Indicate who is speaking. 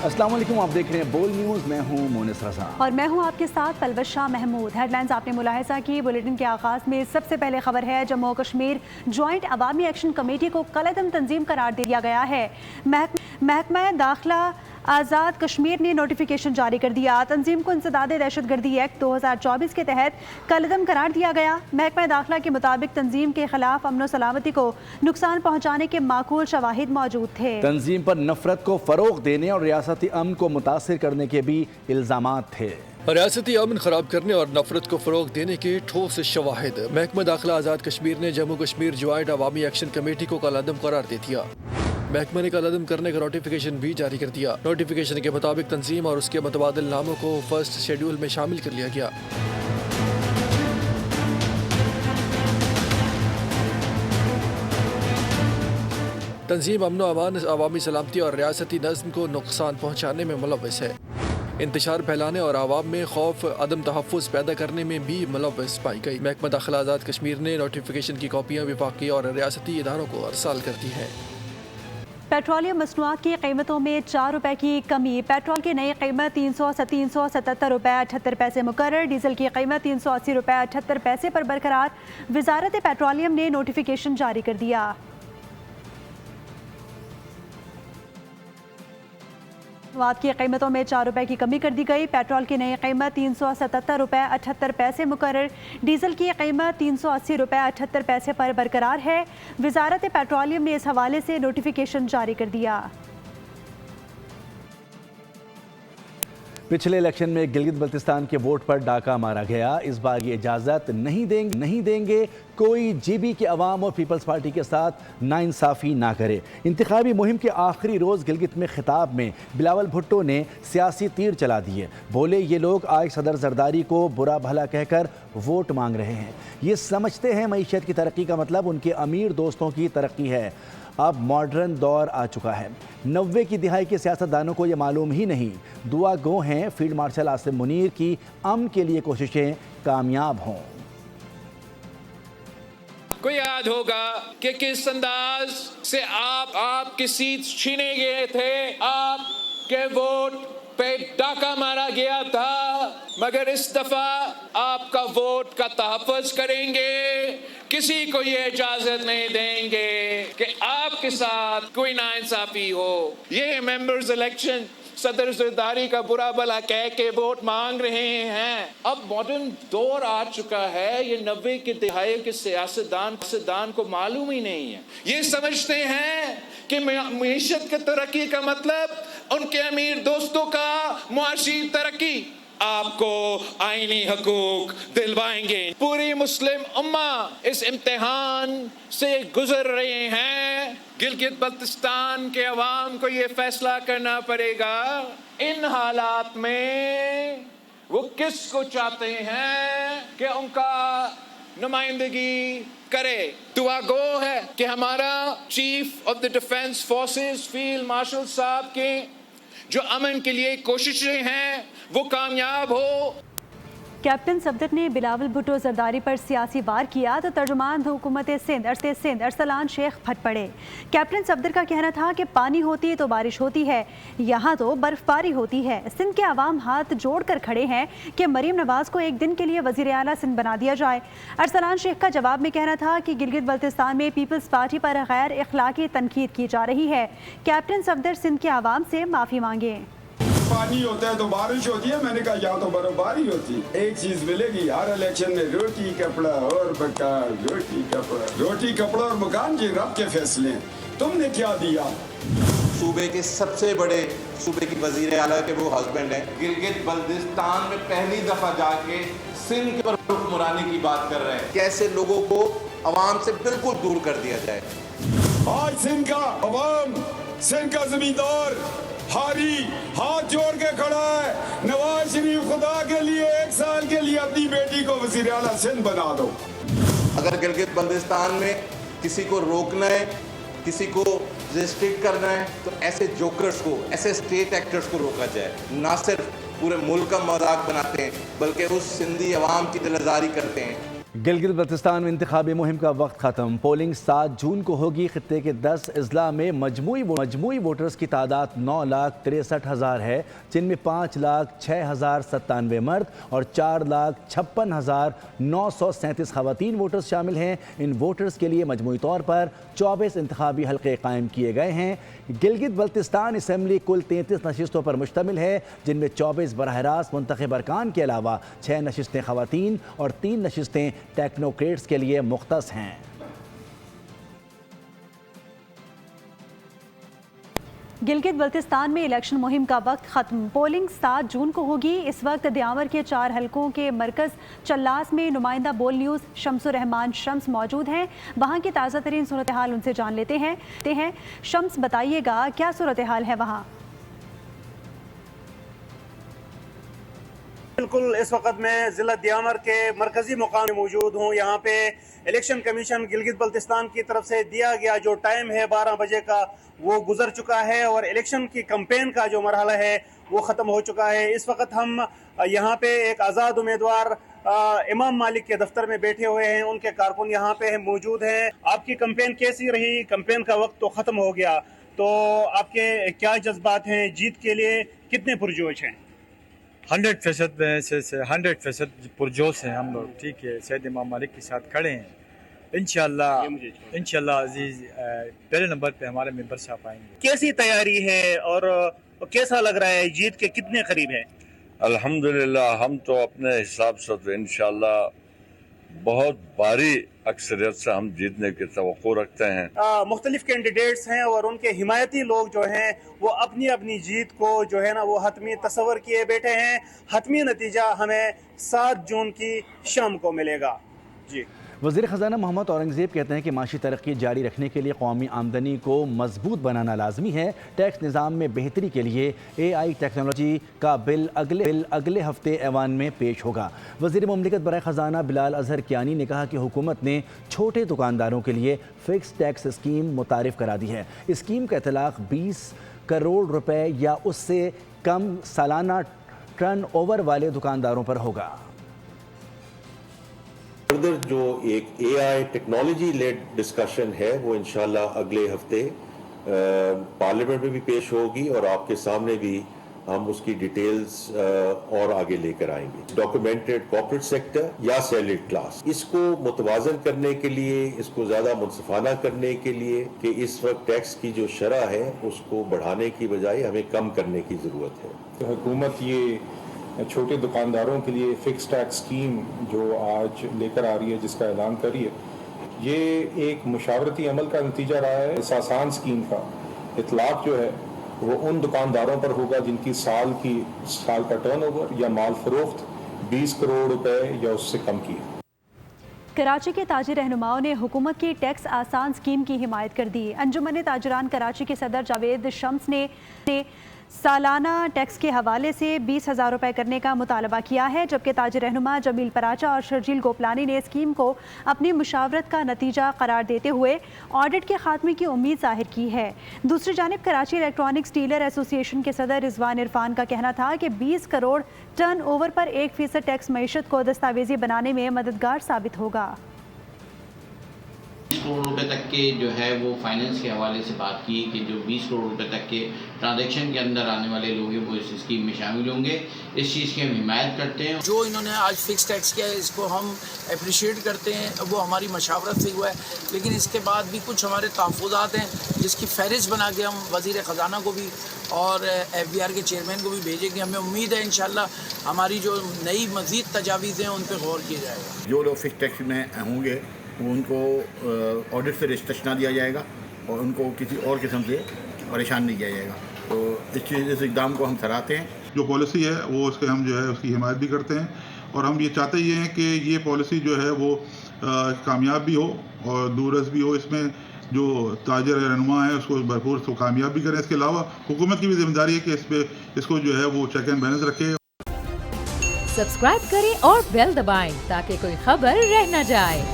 Speaker 1: السلام علیکم، آپ دیکھ رہے ہیں بول نیوز، میں ہوں مونس رضا
Speaker 2: اور میں ہوں آپ کے ساتھ پلوش شاہ محمود۔ ہیڈ لائنز آپ نے ملاحظہ کی۔ بلیٹن کے آغاز میں سب سے پہلے خبر ہے جموں و کشمیر جوائنٹ عوامی ایکشن کمیٹی کو کالعدم تنظیم قرار دیا گیا ہے۔ محکمہ داخلہ آزاد کشمیر نے نوٹیفیکیشن جاری کر دیا۔ تنظیم کو انسداد دہشت گردی ایکٹ 2024 کے تحت کالعدم قرار دیا گیا۔ محکمہ داخلہ کے مطابق تنظیم کے خلاف امن و سلامتی کو نقصان پہنچانے کے معقول شواہد موجود تھے۔
Speaker 1: تنظیم پر نفرت کو فروغ دینے اور ریاستی امن کو متاثر کرنے کے بھی الزامات تھے۔
Speaker 3: ریاستی امن خراب کرنے اور نفرت کو فروغ دینے کے ٹھوس شواہد۔ محکمہ داخلہ آزاد کشمیر نے جموں کشمیر جوائنٹ عوامی ایکشن کمیٹی کو کالعدم قرار دے دیا۔ محکمہ نے کالعدم کرنے کا نوٹیفیکیشن بھی جاری کر دیا۔ نوٹیفیکیشن کے مطابق تنظیم اور اس کے متبادل ناموں کو فرسٹ شیڈول میں شامل کر لیا گیا۔ تنظیم امن و امان، عوامی سلامتی اور ریاستی نظم کو نقصان پہنچانے میں ملوث ہے۔ انتشار پھیلانے اور عوام میں خوف عدم تحفظ پیدا کرنے میں بھی ملوث پائی گئی۔ محکمہ داخلہ آزاد کشمیر نے نوٹیفیکیشن کی کاپیاں وفاقی اور ریاستی اداروں کو ارسال کر دی ہیں۔
Speaker 2: پیٹرولیم مصنوعات کی قیمتوں میں 4 روپے کی کمی۔ پیٹرول کی نئی قیمت 377 روپے 78 پیسے مقرر، ڈیزل کی قیمت 380 روپے 78 پیسے پر برقرار۔ وزارت پیٹرولیم نے نوٹیفیکیشن جاری کر دیا۔ مصنوعات کی قیمتوں میں 4 روپے کی کمی کر دی گئی۔ پیٹرول کی نئی قیمت 377 روپے 78 پیسے مقرر، ڈیزل کی قیمت 380 روپے 78 پیسے پر برقرار ہے۔ وزارت پیٹرولیم نے اس حوالے سے نوٹیفیکیشن جاری کر دیا۔
Speaker 1: پچھلے الیکشن میں گلگت بلتستان کے ووٹ پر ڈاکہ مارا گیا۔ اس بار یہ اجازت نہیں دیں گے کوئی جی بی کے عوام اور پیپلز پارٹی کے ساتھ ناانصافی نہ کرے۔ انتخابی مہم کے آخری روز گلگت میں خطاب میں بلاول بھٹو نے سیاسی تیر چلا دیے۔ بولے یہ لوگ آج صدر زرداری کو برا بھلا کہہ کر ووٹ مانگ رہے ہیں۔ یہ سمجھتے ہیں معیشت کی ترقی کا مطلب ان کے امیر دوستوں کی ترقی ہے۔ اب ماڈرن دور آ چکا ہے۔ 90 کی دہائی کے سیاستدانوں کو یہ معلوم ہی نہیں۔ دعا گو ہیں فیلڈ مارشل عاصم منیر کی امن کے لیے کوششیں کامیاب ہوں۔
Speaker 4: کو یاد ہوگا کہ کس انداز سے آپ کی سیٹ چھینے گئے تھے، آپ کے ووٹ پہ ڈاکہ مارا گیا تھا، مگر اس دفعہ آپ کا ووٹ کا تحفظ کریں گے۔ کسی کو یہ اجازت نہیں دیں گے کہ آپ کے ساتھ کوئی ناانصافی ہو۔ یہ ممبرز الیکشن صدر زرداری کا برا بھلا کہہ کے ووٹ مانگ رہے ہیں۔ اب ماڈرن دور آ چکا ہے۔ یہ 90 کی دہائی کے سیاستدان کو معلوم ہی نہیں ہے۔ یہ سمجھتے ہیں کہ معیشت کی ترقی کا مطلب ان کے امیر دوستوں کا معاشی ترقی۔ آپ کو آئینی حقوق دلوائیں گے۔ پوری مسلم امہ اس امتحان سے گزر رہے ہیں۔ گلگت بلتستان کے عوام کو یہ فیصلہ کرنا پڑے گا ان حالات میں وہ کس کو چاہتے ہیں کہ ان کا نمائندگی کرے۔ دعا گو ہے کہ ہمارا chief of the defence forces field marshal صاحب کے جو امن کے لیے کوششیں ہیں وہ کامیاب ہو۔
Speaker 2: کیپٹن صفدر نے بلاول بھٹو زرداری پر سیاسی وار کیا تو ترجمان حکومت سندھ ارسلان شیخ پھٹ پڑے۔ کیپٹن صفدر کا کہنا تھا کہ پانی ہوتی ہے تو بارش ہوتی ہے، یہاں تو برف باری ہوتی ہے۔ سندھ کے عوام ہاتھ جوڑ کر کھڑے ہیں کہ مریم نواز کو ایک دن کے لیے وزیر اعلیٰ سندھ بنا دیا جائے۔ ارسلان شیخ کا جواب میں کہنا تھا کہ گلگت بلتستان میں پیپلز پارٹی پر غیر اخلاقی تنقید کی جا رہی ہے۔ کیپٹن صفدر سندھ کے عوام سے معافی مانگے۔
Speaker 5: پانی ہوتا ہے تو بارش ہوتی ہے، میں نے کہا یہاں تو برف باری ہوتی ہے۔ ایک چیز ملے گی ہر الیکشن میں، روٹی کپڑا اور مکان، روٹی کپڑا اور مکان جی رب کے فیصلے ہیں۔ تم نے کیا دیا؟
Speaker 6: صوبے کے سب سے بڑے صوبے کی وزیر اعلیٰ کے وہ ہسبینڈ ہیں، گلگت بلتستان میں پہلی دفعہ جا کے سندھ پر حکمرانی کی بات کر رہے ہیں۔ کیسے لوگوں کو عوام سے بالکل دور کر دیا جائے۔
Speaker 5: آج سندھ کا عوام، سندھ کا زمیندار ہاری ہاتھ جوڑ کے کھڑا ہے۔ نواز شریف خدا کے لیے 1 سال کے لیے اپنی بیٹی کو وزیر اعلیٰ سندھ بنا دو۔
Speaker 6: اگر گلگت بلتستان میں کسی کو روکنا ہے، کسی کو ریسٹرکٹ کرنا ہے تو ایسے جوکرز کو، ایسے اسٹیٹ ایکٹرز کو روکا جائے۔ نہ صرف پورے ملک کا مذاق بناتے ہیں بلکہ اس سندھی عوام کی دل آزاری کرتے ہیں۔
Speaker 1: गिलगित बल्तिस्तान में इंतखाबी मुहिम का वक्त ख़त्म। पोलिंग 7 जून को होगी। खित्ते के 10 अजला में मजमूई वोटर्स की तादाद 9,63,000 है, जिनमें 5,06,097 मर्द और 4,56,937 ख़वातीन वोटर्स शामिल हैं। इन वोटर्स के लिए मजमूई तौर पर 24 इंतखाबी हल्के कायम किए गए हैं। गिलगित बल्तिस्तान असम्बली कुल 33 नशिस्तों पर मुश्तमिल है, जिनमें 24 बराह रास्त मुंतखब अरकान के अलावा 6 नशिस्तें ख़वातीन और 3 नशिस्तें टेक्नोक्रेट्स के लिए मुख्तस हैं।
Speaker 2: गिलगित बल्तिस्तान में इलेक्शन मुहिम का वक्त ख़त्म। पोलिंग 7 जून को होगी। इस वक्त दियावर के 4 हलकों के मरकज़ चल्लास में नुमाइंदा बोल न्यूज़ शम्सुर रहमान शम्स मौजूद हैं। वहाँ की ताज़ा तरीन सूरत हाल उनसे जान लेते हैं। शम्स, बताइएगा क्या सूरत हाल है वहाँ?
Speaker 7: बिल्कुल, इस वक्त मैं ज़िला दियामर के मरकज़ी मुकाम में मौजूद हूँ। यहाँ पे इलेक्शन कमीशन गिलगित बल्तिस्तान की तरफ से दिया गया जो टाइम है 12 बजे का, वो गुजर चुका है और इलेक्शन की कैंपेन का जो मरहला है वो ख़त्म हो चुका है। इस वक्त हम यहाँ पे एक आज़ाद उम्मीदवार इमाम मालिक के दफ्तर में बैठे हुए हैं। उनके कारकुन यहाँ पे मौजूद हैं। आपकी कैंपेन कैसी रही? कैंपेन का वक्त तो ख़त्म हो गया, तो आपके क्या जज्बात हैं? जीत के लिए कितने पुरजोश हैं?
Speaker 8: 100% में से 100% पुरजोश हैं हम लोग। ठीक है, सैयद इमाम मालिक के साथ खड़े हैं। इंशाल्लाह अजीज पहले नंबर पे हमारे मेंबर साहब आएंगे।
Speaker 7: कैसी तैयारी है और कैसा लग रहा है? जीत के कितने करीब है?
Speaker 9: अल्हम्दुलिल्लाह, हम तो अपने हिसाब से तो इंशाल्लाह बहुत भारी अक्सरियत से हम जीतने की तवक्को रखते हैं।
Speaker 7: मुख्तलिफ कैंडिडेट्स हैं और उनके हिमायती लोग जो हैं वो अपनी अपनी जीत को जो है ना वो हतमी तस्वर किए बैठे हैं। हतमी नतीजा हमें 7 जून की शाम को मिलेगा। जी,
Speaker 1: वज़ीर ख़ज़ाना मोहम्मद औरंगज़ेब कहते हैं कि माशी तरक्की जारी रखने के लिए कौमी आमदनी को मजबूत बनाना लाजमी है। टैक्स निज़ाम में बेहतरी के लिए AI टेक्नोलॉजी का बिल अगले हफ्ते ऐवान में पेश होगा। वज़ीर मुमलिकत बराए ख़ज़ाना बिलाल अज़हर कियानी ने कहा कि हुकूमत ने छोटे दुकानदारों के लिए फ़िक्स टैक्स स्कीम मुतारिफ़ करा दी है। स्कीम का इतलाक़ 20 करोड़ रुपए या उससे कम सालाना टर्न ओवर वाले दुकानदारों पर होगा।
Speaker 10: फर्दर जो एक AI टेक्नोलॉजी लेड डिस्कशन है वो इंशाल्लाह अगले हफ्ते पार्लियामेंट में भी पेश होगी और आपके सामने भी हम उसकी डिटेल्स और आगे लेकर आएंगे। डॉक्यूमेंटेड कॉर्पोरेट सेक्टर या सैलरीड क्लास, इसको मुतवाज़न करने के लिए, इसको ज़्यादा मुनसिफाना करने के लिए कि इस वक्त टैक्स की जो शरह है उसको बढ़ाने की बजाय हमें कम करने की ज़रूरत है।
Speaker 11: तो हुकूमत ये छोटे दुकानदारों के लिए फ़िक्स टैक्स स्कीम जो आज लेकर आ रही है, जिसका ऐलान कर रही है, ये एक मुशावरती अमल का नतीजा रहा है। इस आसान स्कीम का इतलाक़ जो है वो उन दुकानदारों पर होगा जिनकी साल का टर्नओवर या माल फरोख्त 20 करोड़ रुपए या उससे कम की है।
Speaker 2: कराची के ताजिर रहनुमाओं ने हुकूमत की टैक्स आसान स्कीम की हिमायत कर दी। अंजुमन ताजरान कराची के सदर जावेद शम्स ने सालाना टैक्स के हवाले से 20,000 रुपये करने का मुतालबा किया है, जबकि ताजिर रहनुमा जमील पराचा और शर्जील गोपलानी ने स्कीम को अपनी मुशावरत का नतीजा करार देते हुए ऑडिट के खात्मे की उम्मीद जाहिर की है। दूसरी जानिब कराची इलेक्ट्रॉनिक्स डीलर एसोसिएशन के सदर रिजवान इरफान का कहना था कि 20 करोड़ टर्न ओवर पर 1% टैक्स मईशत को दस्तावेजी बनाने में मददगार साबित होगा।
Speaker 12: 20 करोड़ रुपए तक के जो है वो फाइनेंस के हवाले से बात की कि जो 20 करोड़ रुपए तक के ट्रांजैक्शन के अंदर आने वाले लोग हैं वो इस स्कीम में शामिल होंगे। इस चीज़ की हम हिमायत करते हैं।
Speaker 13: जो इन्होंने आज फिक्स टैक्स किया है इसको हम अप्रिशिएट करते हैं, वो हमारी मशावरत से हुआ है, लेकिन इसके बाद भी कुछ हमारे तहफ़्फ़ुज़ात हैं जिसकी फहरिस्त बना के हम वज़ीर ख़ज़ाना को भी और FBR के चेयरमैन को भी भेजेंगे। हमें उम्मीद है इंशाल्लाह हमारी जो नई मज़ीद तजावीज़ हैं उन पर गौर किया जाएगा।
Speaker 14: जो लोग फिक्स टैक्स में होंगे उनको ऑडिट से रिस्ट्रिक्शन दिया जाएगा और उनको किसी और किस्म से परेशान नहीं किया जाएगा। तो इस इक़दाम को हम सराहते हैं।
Speaker 15: जो पॉलिसी है वो उसके हम जो है उसकी हिमायत भी करते हैं और हम ये चाहते ही हैं कि ये पॉलिसी जो है वो कामयाब भी हो और दूरस भी हो। इसमें जो ताजिर रहनुमा है उसको भरपूर तो कामयाब भी करें। इसके अलावा हुकूमत की भी जिम्मेदारी है कि इस पे इसको जो है वो चेक एंड बैलेंस रखे।
Speaker 16: सब्सक्राइब करें और बेल दबाएं ताकि कोई खबर रह न जाए।